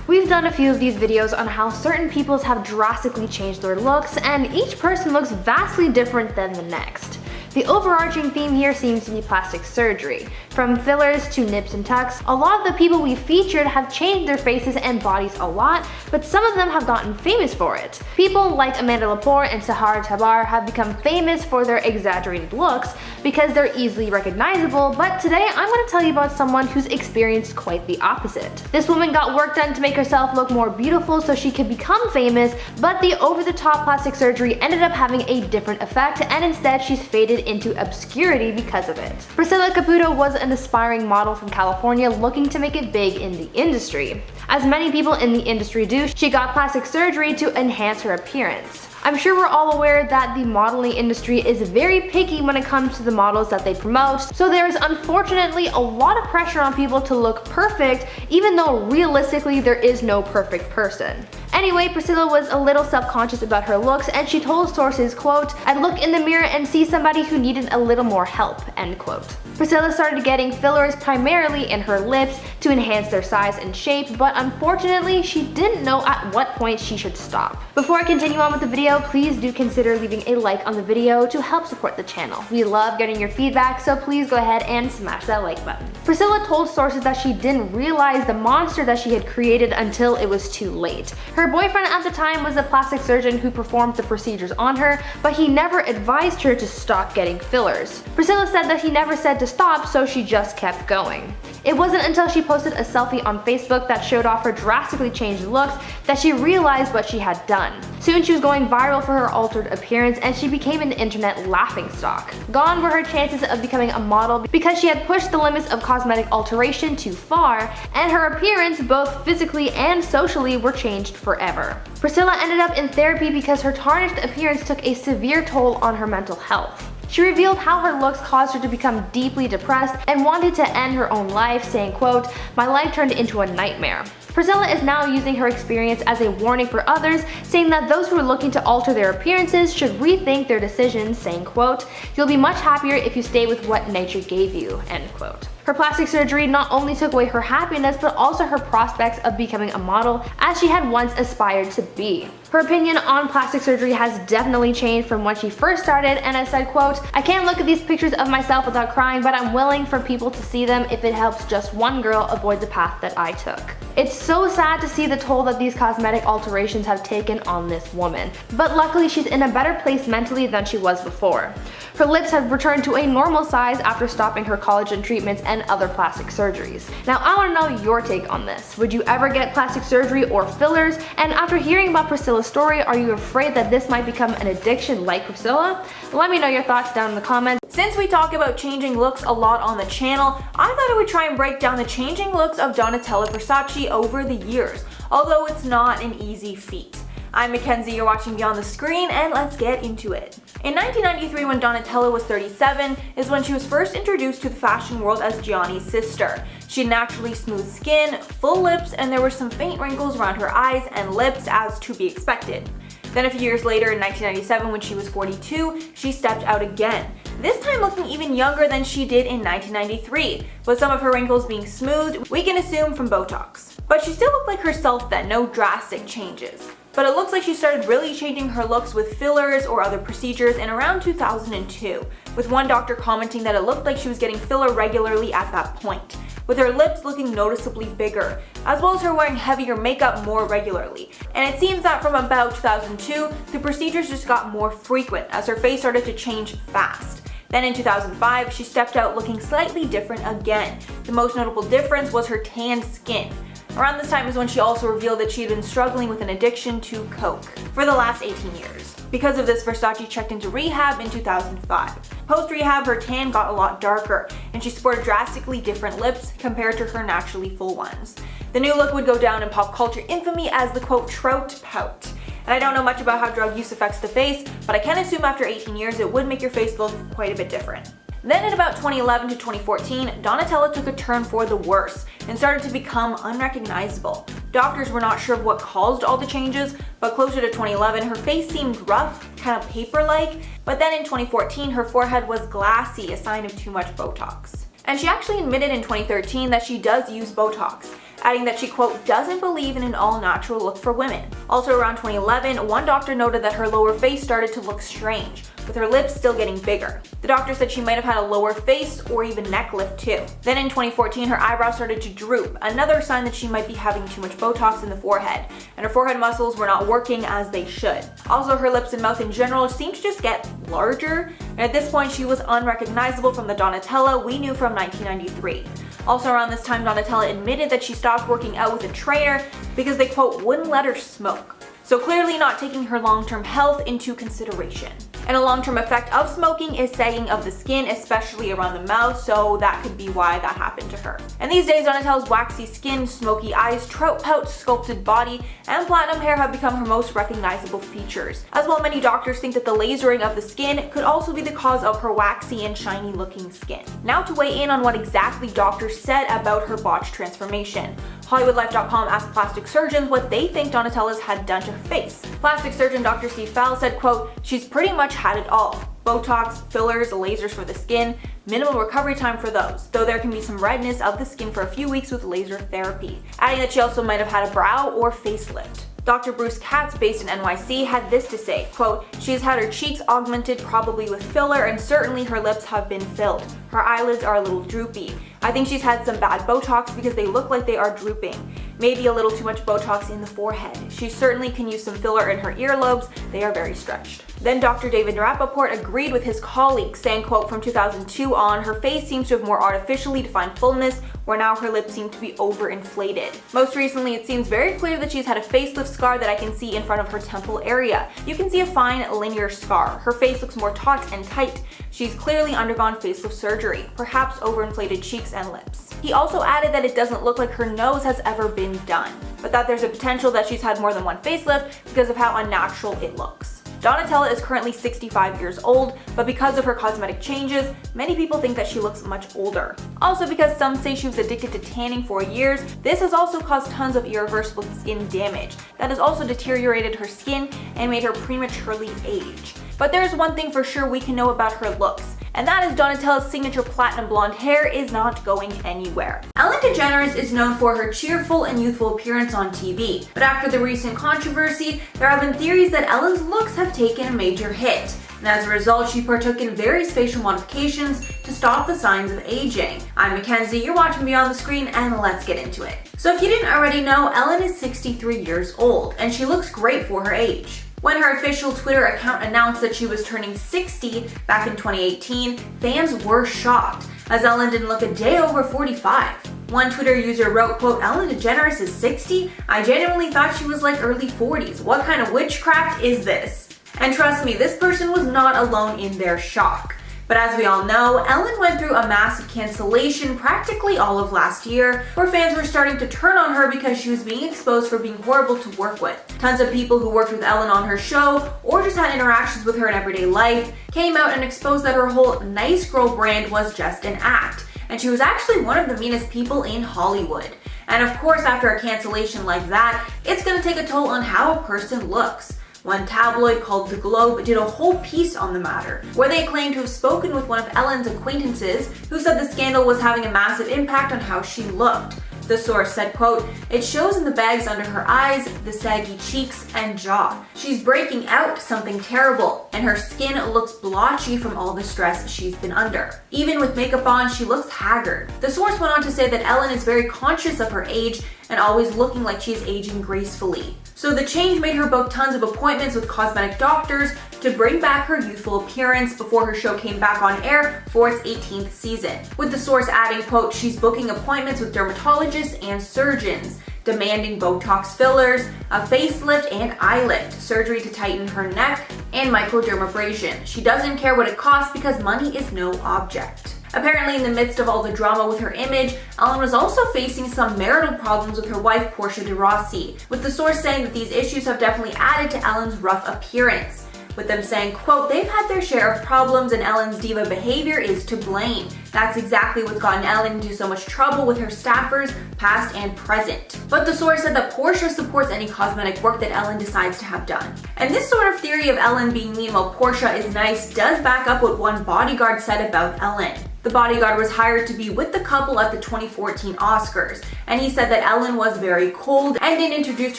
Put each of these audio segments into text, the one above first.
We've done a few of these videos on how certain peoples have drastically changed their looks, and each person looks vastly different than the next. The overarching theme here seems to be plastic surgery. From fillers to nips and tucks, a lot of the people we featured have changed their faces and bodies a lot, but some of them have gotten famous for it. People like Amanda Lepore and Sahar Tabar have become famous for their exaggerated looks because they're easily recognizable, but today I'm going to tell you about someone who's experienced quite the opposite. This woman got work done to make herself look more beautiful so she could become famous, but the over-the-top plastic surgery ended up having a different effect, and instead she's faded into obscurity because of it. Priscilla Caputo was an aspiring model from California looking to make it big in the industry. As many people in the industry do, she got plastic surgery to enhance her appearance. I'm sure we're all aware that the modeling industry is very picky when it comes to the models that they promote, so there is unfortunately a lot of pressure on people to look perfect, even though realistically there is no perfect person. Anyway, Priscilla was a little self-conscious about her looks, and she told sources, quote, "I'd look in the mirror and see somebody who needed a little more help," end quote. Priscilla started getting fillers primarily in her lips to enhance their size and shape, but unfortunately she didn't know at what point she should stop. Before I continue on with the video, please do consider leaving a like on the video to help support the channel. We love getting your feedback, so please go ahead and smash that like button. Priscilla told sources that she didn't realize the monster that she had created until it was too late. Her boyfriend at the time was a plastic surgeon who performed the procedures on her, but he never advised her to stop getting fillers. Priscilla said that he never said to stop, so she just kept going. It wasn't until she posted a selfie on Facebook that showed off her drastically changed looks that she realized what she had done. Soon she was going viral for her altered appearance, and she became an internet laughingstock. Gone were her chances of becoming a model because she had pushed the limits of cosmetic alteration too far, and her appearance, both physically and socially, were changed forever. Priscilla ended up in therapy because her tarnished appearance took a severe toll on her mental health. She revealed how her looks caused her to become deeply depressed and wanted to end her own life, saying, quote, "My life turned into a nightmare." Priscilla is now using her experience as a warning for others, saying that those who are looking to alter their appearances should rethink their decisions, saying, quote, "You'll be much happier if you stay with what nature gave you," end quote. Her plastic surgery not only took away her happiness, but also her prospects of becoming a model, as she had once aspired to be. Her opinion on plastic surgery has definitely changed from when she first started, and I said, quote, "I can't look at these pictures of myself without crying, but I'm willing for people to see them if it helps just one girl avoid the path that I took." It's so sad to see the toll that these cosmetic alterations have taken on this woman, but luckily she's in a better place mentally than she was before. Her lips have returned to a normal size after stopping her collagen treatments and other plastic surgeries. Now I want to know your take on this. Would you ever get plastic surgery or fillers? And after hearing about Priscilla's story, are you afraid that this might become an addiction like Priscilla? Let me know your thoughts down in the comments. Since we talk about changing looks a lot on the channel, I thought I would try and break down the changing looks of Donatella Versace over the years, although it's not an easy feat. I'm Mackenzie, you're watching Beyond the Screen, and let's get into it. In 1993, when Donatella was 37, is when she was first introduced to the fashion world as Gianni's sister. She had naturally smooth skin, full lips, and there were some faint wrinkles around her eyes and lips, as to be expected. Then a few years later, in 1997, when she was 42, she stepped out again, this time looking even younger than she did in 1993, with some of her wrinkles being smoothed, we can assume from Botox. But she still looked like herself then, no drastic changes. But it looks like she started really changing her looks with fillers or other procedures in around 2002, with one doctor commenting that it looked like she was getting filler regularly at that point, with her lips looking noticeably bigger, as well as her wearing heavier makeup more regularly. And it seems that from about 2002, the procedures just got more frequent as her face started to change fast. Then in 2005, she stepped out looking slightly different again. The most notable difference was her tanned skin. Around this time is when she also revealed that she had been struggling with an addiction to coke for the last 18 years. Because of this, Versace checked into rehab in 2005. Post-rehab, her tan got a lot darker, and she sported drastically different lips compared to her naturally full ones. The new look would go down in pop culture infamy as the quote, "trout pout." And I don't know much about how drug use affects the face, but I can assume after 18 years it would make your face look quite a bit different. Then in about 2011 to 2014, Donatella took a turn for the worse and started to become unrecognizable. Doctors were not sure of what caused all the changes, but closer to 2011, her face seemed rough, kind of paper-like, but then in 2014, her forehead was glassy, a sign of too much Botox. And she actually admitted in 2013 that she does use Botox, adding that she, quote, doesn't believe in an all-natural look for women. Also around 2011, one doctor noted that her lower face started to look strange, with her lips still getting bigger. The doctor said she might have had a lower face or even neck lift too. Then in 2014, her eyebrows started to droop, another sign that she might be having too much Botox in the forehead, and her forehead muscles were not working as they should. Also, her lips and mouth in general seemed to just get larger, and at this point she was unrecognizable from the Donatella we knew from 1993. Also around this time, Donatella admitted that she stopped working out with a trainer because they, quote, wouldn't let her smoke. So clearly not taking her long-term health into consideration. And a long-term effect of smoking is sagging of the skin, especially around the mouth, so that could be why that happened to her. And these days, Donatella's waxy skin, smoky eyes, trout pouch, sculpted body, and platinum hair have become her most recognizable features. As well, many doctors think that the lasering of the skin could also be the cause of her waxy and shiny looking skin. Now to weigh in on what exactly doctors said about her botched transformation. HollywoodLife.com asked plastic surgeons what they think Donatella's had done to her face. Plastic surgeon Dr. Steve Fowle said, quote, she's pretty much had it all. Botox, fillers, lasers for the skin, minimal recovery time for those, though there can be some redness of the skin for a few weeks with laser therapy, adding that she also might have had a brow or facelift. Dr. Bruce Katz, based in NYC, had this to say, quote, she's had her cheeks augmented probably with filler and certainly her lips have been filled. Her eyelids are a little droopy. I think she's had some bad Botox because they look like they are drooping. Maybe a little too much Botox in the forehead. She certainly can use some filler in her earlobes. They are very stretched. Then Dr. David Rappaport agreed with his colleague, saying, quote, from 2002 on, her face seems to have more artificially defined fullness, where now her lips seem to be overinflated. Most recently, it seems very clear that she's had a facelift scar that I can see in front of her temple area. You can see a fine linear scar. Her face looks more taut and tight. She's clearly undergone facelift surgery, perhaps overinflated cheeks and lips. He also added that it doesn't look like her nose has ever been done, but that there's a potential that she's had more than one facelift because of how unnatural it looks. Donatella is currently 65 years old, but because of her cosmetic changes, many people think that she looks much older. Also, because some say she was addicted to tanning for years, this has also caused tons of irreversible skin damage that has also deteriorated her skin and made her prematurely age. But there's one thing for sure we can know about her looks, and that is Donatella's signature platinum blonde hair is not going anywhere. Ellen DeGeneres is known for her cheerful and youthful appearance on TV, but after the recent controversy, there have been theories that Ellen's looks have taken a major hit, and as a result, she partook in various facial modifications to stop the signs of aging. I'm Mackenzie, you're watching Beyond the Screen, and let's get into it. So if you didn't already know, Ellen is 63 years old, and she looks great for her age. When her official Twitter account announced that she was turning 60 back in 2018, fans were shocked, as Ellen didn't look a day over 45. One Twitter user wrote, quote, Ellen DeGeneres is 60? I genuinely thought she was like early 40s. What kind of witchcraft is this? And trust me, this person was not alone in their shock. But as we all know, Ellen went through a massive cancellation practically all of last year, where fans were starting to turn on her because she was being exposed for being horrible to work with. Tons of people who worked with Ellen on her show, or just had interactions with her in everyday life, came out and exposed that her whole nice girl brand was just an act, and she was actually one of the meanest people in Hollywood. And of course, after a cancellation like that, it's gonna take a toll on how a person looks. One tabloid called The Globe did a whole piece on the matter, where they claimed to have spoken with one of Ellen's acquaintances who said the scandal was having a massive impact on how she looked. The source said, quote, it shows in the bags under her eyes, the saggy cheeks, and jaw. She's breaking out something terrible, and her skin looks blotchy from all the stress she's been under. Even with makeup on, she looks haggard. The source went on to say that Ellen is very conscious of her age and always looking like she's aging gracefully. So the change made her book tons of appointments with cosmetic doctors to bring back her youthful appearance before her show came back on air for its 18th season. With the source adding, quote, she's booking appointments with dermatologists and surgeons, demanding Botox fillers, a facelift and eye lift, surgery to tighten her neck, and microdermabrasion. She doesn't care what it costs because money is no object. Apparently, in the midst of all the drama with her image, Ellen was also facing some marital problems with her wife, Portia de Rossi, with the source saying that these issues have definitely added to Ellen's rough appearance, with them saying, quote, they've had their share of problems and Ellen's diva behavior is to blame. That's exactly what's gotten Ellen into so much trouble with her staffers, past and present. But the source said that Portia supports any cosmetic work that Ellen decides to have done. And this sort of theory of Ellen being mean while Portia is nice does back up what one bodyguard said about Ellen. The bodyguard was hired to be with the couple at the 2014 Oscars, and he said that Ellen was very cold and didn't introduce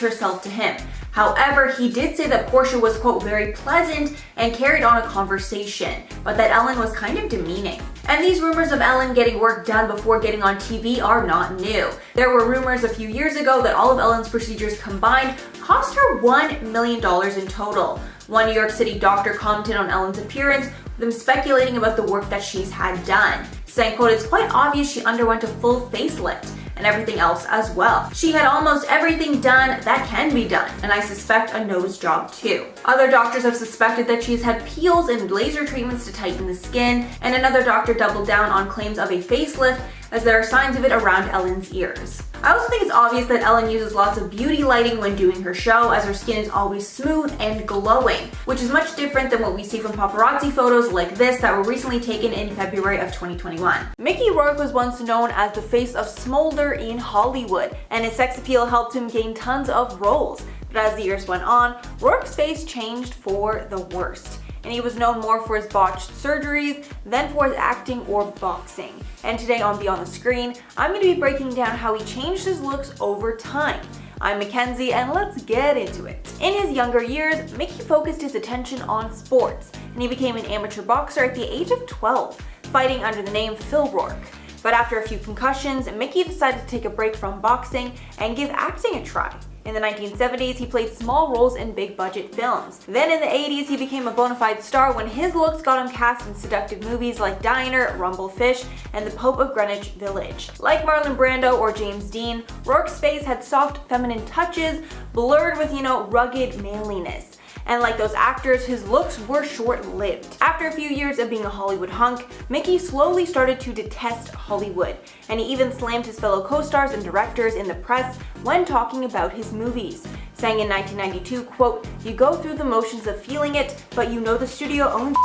herself to him. However, he did say that Portia was, quote, very pleasant and carried on a conversation, but that Ellen was kind of demeaning. And these rumors of Ellen getting work done before getting on TV are not new. There were rumors a few years ago that all of Ellen's procedures combined cost her $1 million in total. One New York City doctor commented on Ellen's appearance, with them speculating about the work that she's had done, saying, quote, it's quite obvious she underwent a full facelift and everything else as well. She had almost everything done that can be done, and I suspect a nose job too. Other doctors have suspected that she's had peels and laser treatments to tighten the skin, and another doctor doubled down on claims of a facelift, as there are signs of it around Ellen's ears. I also think it's obvious that Ellen uses lots of beauty lighting when doing her show, as her skin is always smooth and glowing, which is much different than what we see from paparazzi photos like this that were recently taken in February of 2021. Micky Rourke was once known as the face of smolder in Hollywood, and his sex appeal helped him gain tons of roles. But as the years went on, Rourke's face changed for the worst, and he was known more for his botched surgeries than for his acting or boxing. And today on Beyond the Screen, I'm going to be breaking down how he changed his looks over time. I'm Mackenzie, and let's get into it. In his younger years, Micky focused his attention on sports, and he became an amateur boxer at the age of 12, fighting under the name Phil Rourke. But after a few concussions, Micky decided to take a break from boxing and give acting a try. In the 1970s, he played small roles in big-budget films. Then in the 80s, he became a bona fide star when his looks got him cast in seductive movies like Diner, Rumblefish, and The Pope of Greenwich Village. Like Marlon Brando or James Dean, Rourke's face had soft, feminine touches, blurred with, rugged manliness. And like those actors, his looks were short-lived. After a few years of being a Hollywood hunk, Micky slowly started to detest Hollywood, and he even slammed his fellow co-stars and directors in the press when talking about his movies, saying in 1992, quote, you go through the motions of feeling it, but you know the studio owns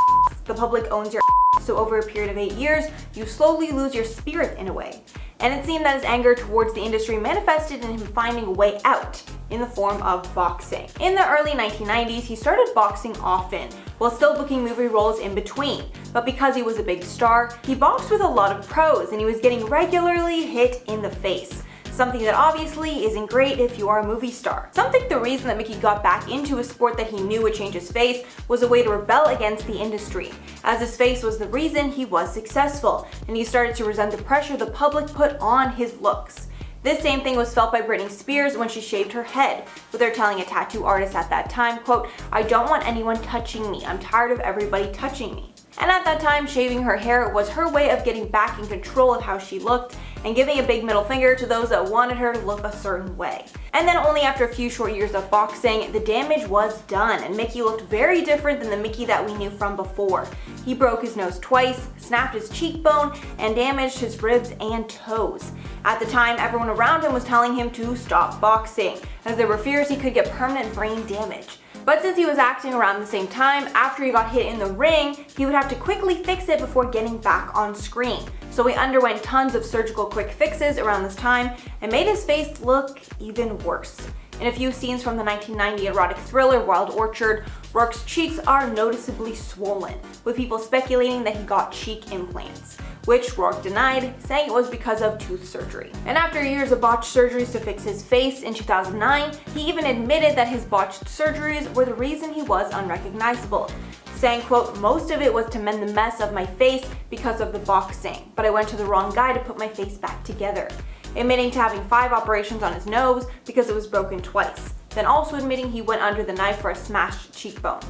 the public owns your so over a period of 8 years, you slowly lose your spirit in a way. And it seemed that his anger towards the industry manifested in him finding a way out in the form of boxing. In the early 1990s, he started boxing often, while still booking movie roles in between. But because he was a big star, he boxed with a lot of pros, and he was getting regularly hit in the face. Something that obviously isn't great if you are a movie star. Some think the reason that Micky got back into a sport that he knew would change his face was a way to rebel against the industry, as his face was the reason he was successful, and he started to resent the pressure the public put on his looks. This same thing was felt by Britney Spears when she shaved her head, with her telling a tattoo artist at that time, quote, I don't want anyone touching me, I'm tired of everybody touching me. And at that time, shaving her hair was her way of getting back in control of how she looked and giving a big middle finger to those that wanted her to look a certain way. And then only after a few short years of boxing, the damage was done, and Micky looked very different than the Micky that we knew from before. He broke his nose twice, snapped his cheekbone, and damaged his ribs and toes. At the time, everyone around him was telling him to stop boxing, as there were fears he could get permanent brain damage. But since he was acting around the same time, after he got hit in the ring, he would have to quickly fix it before getting back on screen. So he underwent tons of surgical quick fixes around this time and made his face look even worse. In a few scenes from the 1990 erotic thriller Wild Orchard, Rourke's cheeks are noticeably swollen, with people speculating that he got cheek implants, which Rourke denied, saying it was because of tooth surgery. And after years of botched surgeries to fix his face in 2009, he even admitted that his botched surgeries were the reason he was unrecognizable, saying, quote, most of it was to mend the mess of my face because of the boxing, but I went to the wrong guy to put my face back together. Admitting to having 5 operations on his nose because it was broken twice, then also admitting he went under the knife for a smashed cheekbone.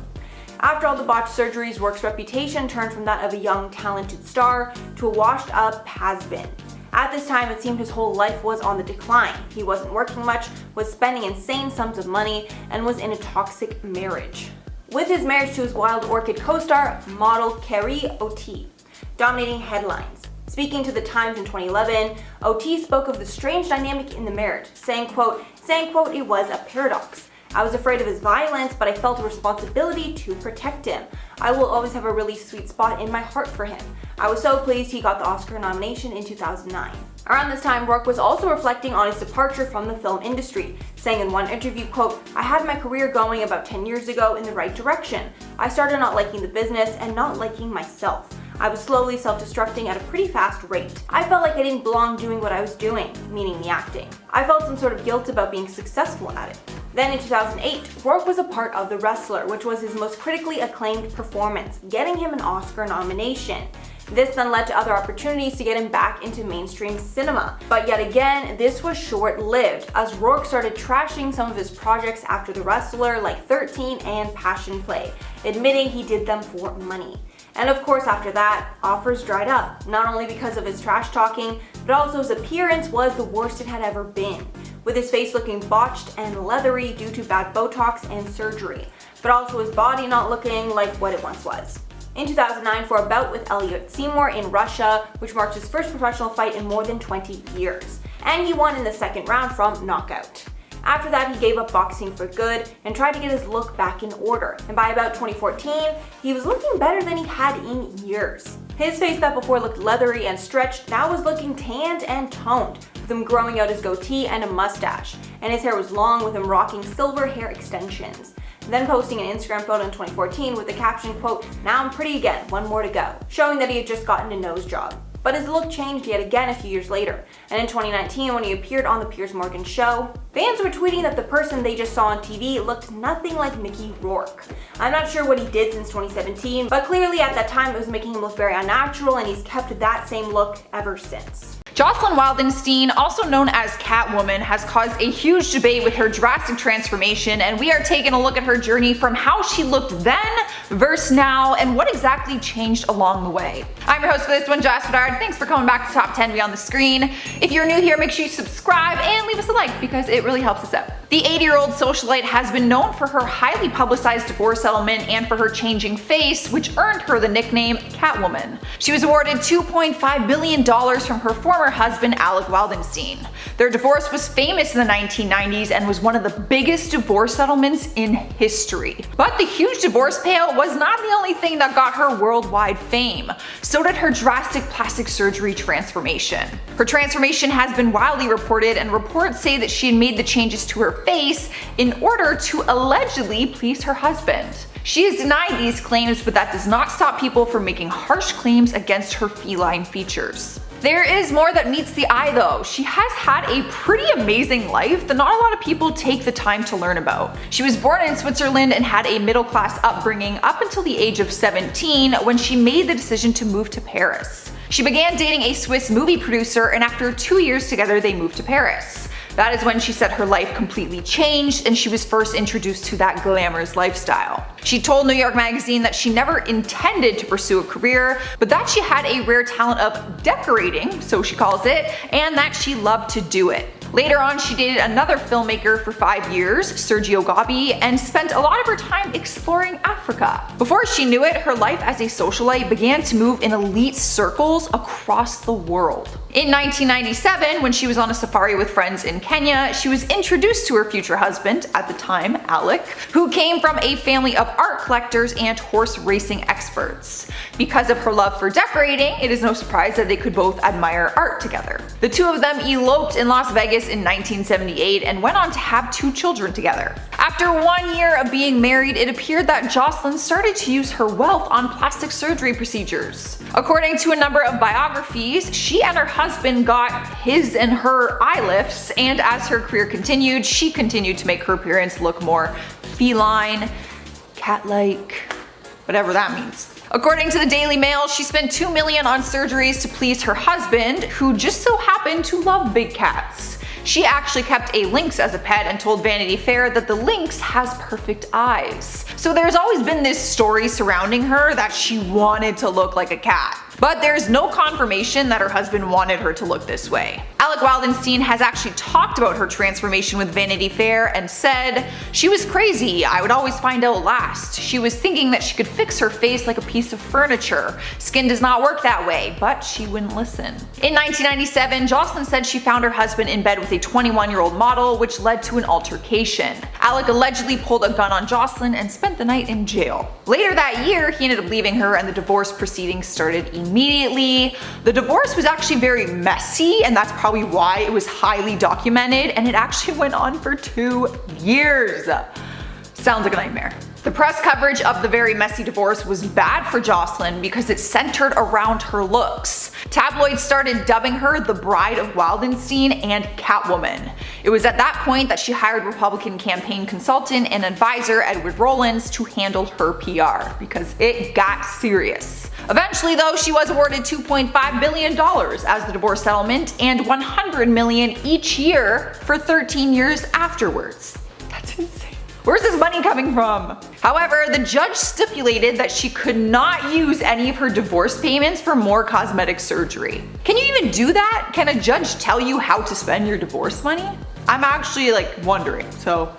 After all the botched surgeries, Rourke's reputation turned from that of a young, talented star to a washed-up has-been. At this time, it seemed his whole life was on the decline. He wasn't working much, was spending insane sums of money, and was in a toxic marriage, with his marriage to his Wild Orchid co-star, model Carrie Ot, dominating headlines. Speaking to The Times in 2011, Ot spoke of the strange dynamic in the marriage, saying, quote, it was a paradox. I was afraid of his violence, but I felt a responsibility to protect him. I will always have a really sweet spot in my heart for him. I was so pleased he got the Oscar nomination in 2009. Around this time, Rourke was also reflecting on his departure from the film industry, saying in one interview, quote, I had my career going about 10 years ago in the right direction. I started not liking the business and not liking myself. I was slowly self-destructing at a pretty fast rate. I felt like I didn't belong doing what I was doing, meaning the acting. I felt some sort of guilt about being successful at it. Then in 2008, Rourke was a part of The Wrestler, which was his most critically acclaimed performance, getting him an Oscar nomination. This then led to other opportunities to get him back into mainstream cinema. But yet again, this was short-lived, as Rourke started trashing some of his projects after The Wrestler, like 13 and Passion Play, admitting he did them for money. And of course after that, offers dried up, not only because of his trash talking, but also his appearance was the worst it had ever been, with his face looking botched and leathery due to bad Botox and surgery, but also his body not looking like what it once was. In 2009, for a bout with Elliot Seymour in Russia, which marked his first professional fight in more than 20 years, and he won in the second round from knockout. After that, he gave up boxing for good and tried to get his look back in order, and by about 2014, he was looking better than he had in years. His face that before looked leathery and stretched now was looking tanned and toned, with him growing out his goatee and a mustache, and his hair was long with him rocking silver hair extensions. Then posting an Instagram photo in 2014 with the caption, quote, "Now I'm pretty again, one more to go," showing that he had just gotten a nose job. But his look changed yet again a few years later, and in 2019 when he appeared on the Piers Morgan show, fans were tweeting that the person they just saw on TV looked nothing like Micky Rourke. I'm not sure what he did since 2017, but clearly at that time it was making him look very unnatural, and he's kept that same look ever since. Jocelyn Wildenstein, also known as Catwoman, has caused a huge debate with her drastic transformation, and we are taking a look at her journey from how she looked then versus now and what exactly changed along the way. I'm your host for this one, Joss Bedard. Thanks for coming back to Top 10 Beyond the Screen. If you're new here, make sure you subscribe and leave us a like because it really helps us out. The 80-year-old socialite has been known for her highly publicized divorce settlement and for her changing face, which earned her the nickname Catwoman. She was awarded $2.5 billion from her former husband Alec Wildenstein. Their divorce was famous in the 1990s and was one of the biggest divorce settlements in history. But the huge divorce payout was not the only thing that got her worldwide fame. So did her drastic plastic surgery transformation. Her transformation has been widely reported, and reports say that she had made the changes to her face in order to allegedly please her husband. She has denied these claims, but that does not stop people from making harsh claims against her feline features. There is more that meets the eye though. She has had a pretty amazing life that not a lot of people take the time to learn about. She was born in Switzerland and had a middle-class upbringing up until the age of 17 when she made the decision to move to Paris. She began dating a Swiss movie producer, and after 2 years together they moved to Paris. That is when she said her life completely changed and she was first introduced to that glamorous lifestyle. She told New York Magazine that she never intended to pursue a career, but that she had a rare talent of decorating, so she calls it, and that she loved to do it. Later on, she dated another filmmaker for 5 years, Sergio Gabi, and spent a lot of her time exploring Africa. Before she knew it, her life as a socialite began to move in elite circles across the world. In 1997, when she was on a safari with friends in Kenya, she was introduced to her future husband, at the time Alec, who came from a family of art collectors and horse racing experts. Because of her love for decorating, it is no surprise that they could both admire art together. The two of them eloped in Las Vegas in 1978 and went on to have 2 children together. After 1 year of being married, it appeared that Jocelyn started to use her wealth on plastic surgery procedures. According to a number of biographies, she and her husband got his and her eye lifts, and as her career continued, she continued to make her appearance look more feline, cat-like, whatever that means. According to the Daily Mail, she spent $2 million on surgeries to please her husband, who just so happened to love big cats. She actually kept a lynx as a pet and told Vanity Fair that the lynx has perfect eyes. So there's always been this story surrounding her that she wanted to look like a cat. But there's no confirmation that her husband wanted her to look this way. Alec Wildenstein has actually talked about her transformation with Vanity Fair and said, "She was crazy. I would always find out last. She was thinking that she could fix her face like a piece of furniture. Skin does not work that way," but she wouldn't listen. In 1997, Jocelyn said she found her husband in bed with a 21-year-old model, which led to an altercation. Alec allegedly pulled a gun on Jocelyn and spent the night in jail. Later that year, he ended up leaving her and the divorce proceedings started immediately. The divorce was actually very messy, and that's probably why it was highly documented, and it actually went on for 2 years. Sounds like a nightmare. The press coverage of the very messy divorce was bad for Jocelyn because it centered around her looks. Tabloids started dubbing her the Bride of Wildenstein and Catwoman. It was at that point that she hired Republican campaign consultant and advisor Edward Rollins to handle her PR, because it got serious. Eventually though, she was awarded $2.5 billion as the divorce settlement and $100 million each year for 13 years afterwards. That's insane. Where's this money coming from? However, the judge stipulated that she could not use any of her divorce payments for more cosmetic surgery. Can you even do that? Can a judge tell you how to spend your divorce money? I'm actually wondering, so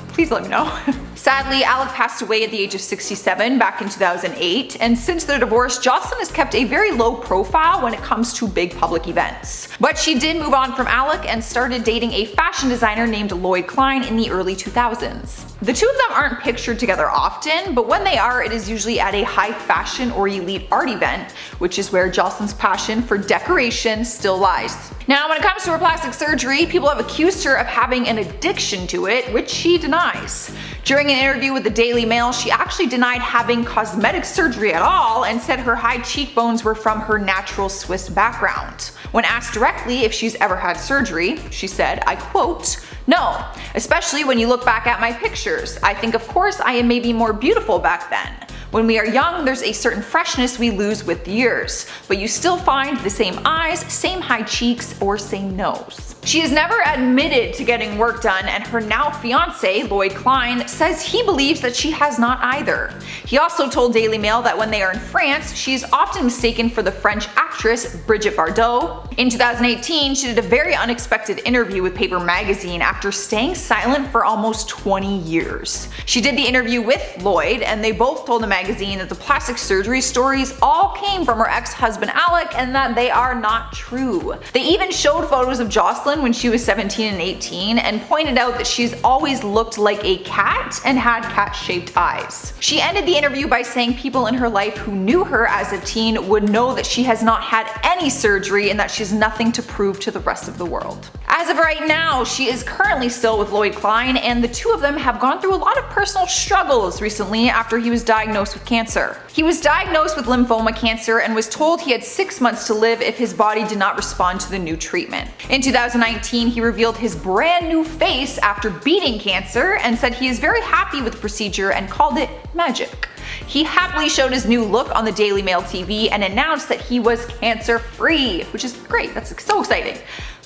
please let me know. Sadly, Alec passed away at the age of 67 back in 2008, and since their divorce, Jocelyn has kept a very low profile when it comes to big public events. But she did move on from Alec and started dating a fashion designer named Lloyd Klein in the early 2000s. The two of them aren't pictured together often, but when they are, it is usually at a high fashion or elite art event, which is where Jocelyn's passion for decoration still lies. Now, when it comes to her plastic surgery, people have accused her of having an addiction to it, which she denies. During an interview with the Daily Mail, she actually denied having cosmetic surgery at all and said her high cheekbones were from her natural Swiss background. When asked directly if she's ever had surgery, she said, I quote, "No, especially when you look back at my pictures. I think of course I am maybe more beautiful back then. When we are young, there's a certain freshness we lose with the years, but you still find the same eyes, same high cheeks, or same nose." She has never admitted to getting work done, and her now fiance, Lloyd Klein, says he believes that she has not either. He also told Daily Mail that when they are in France, she is often mistaken for the French actress Brigitte Bardot. In 2018, she did a very unexpected interview with Paper Magazine after staying silent for almost 20 years. She did the interview with Lloyd, and they both told the magazine that the plastic surgery stories all came from her ex-husband Alec and that they are not true. They even showed photos of Jocelyn when she was 17 and 18 and pointed out that she's always looked like a cat and had cat-shaped eyes. She ended the interview by saying people in her life who knew her as a teen would know that she has not had any surgery and that she's nothing to prove to the rest of the world. As of right now, she is currently still with Lloyd Klein, and the two of them have gone through a lot of personal struggles recently after he was diagnosed with cancer. He was diagnosed with lymphoma cancer and was told he had 6 months to live if his body did not respond to the new treatment. In 2019, he revealed his brand new face after beating cancer and said he is very happy with the procedure and called it magic. He happily showed his new look on the Daily Mail TV and announced that he was cancer-free, which is great, that's so exciting.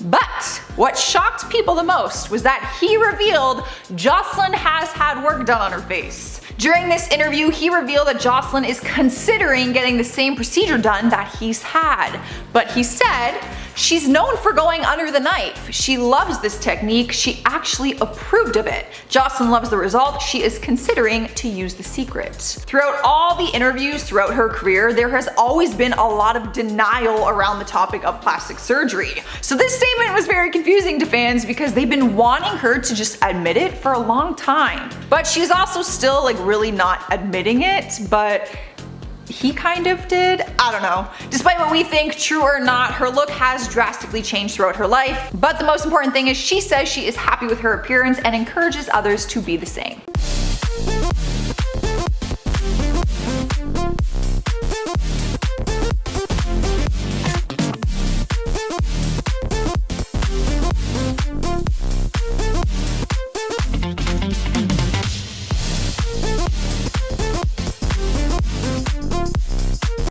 But what shocked people the most was that he revealed Jocelyn has had work done on her face. During this interview, he revealed that Jocelyn is considering getting the same procedure done that he's had. But he said, she's known for going under the knife. She loves this technique. She actually approved of it. Jocelyn loves the result. She is considering to use the secret. Throughout all the interviews throughout her career, there has always been a lot of denial around the topic of plastic surgery. So this statement was very confusing to fans because they've been wanting her to just admit it for a long time. But she's also still really not admitting it, but he kind of did. I don't know. Despite what we think, true or not, her look has drastically changed throughout her life. But the most important thing is she says she is happy with her appearance and encourages others to be the same.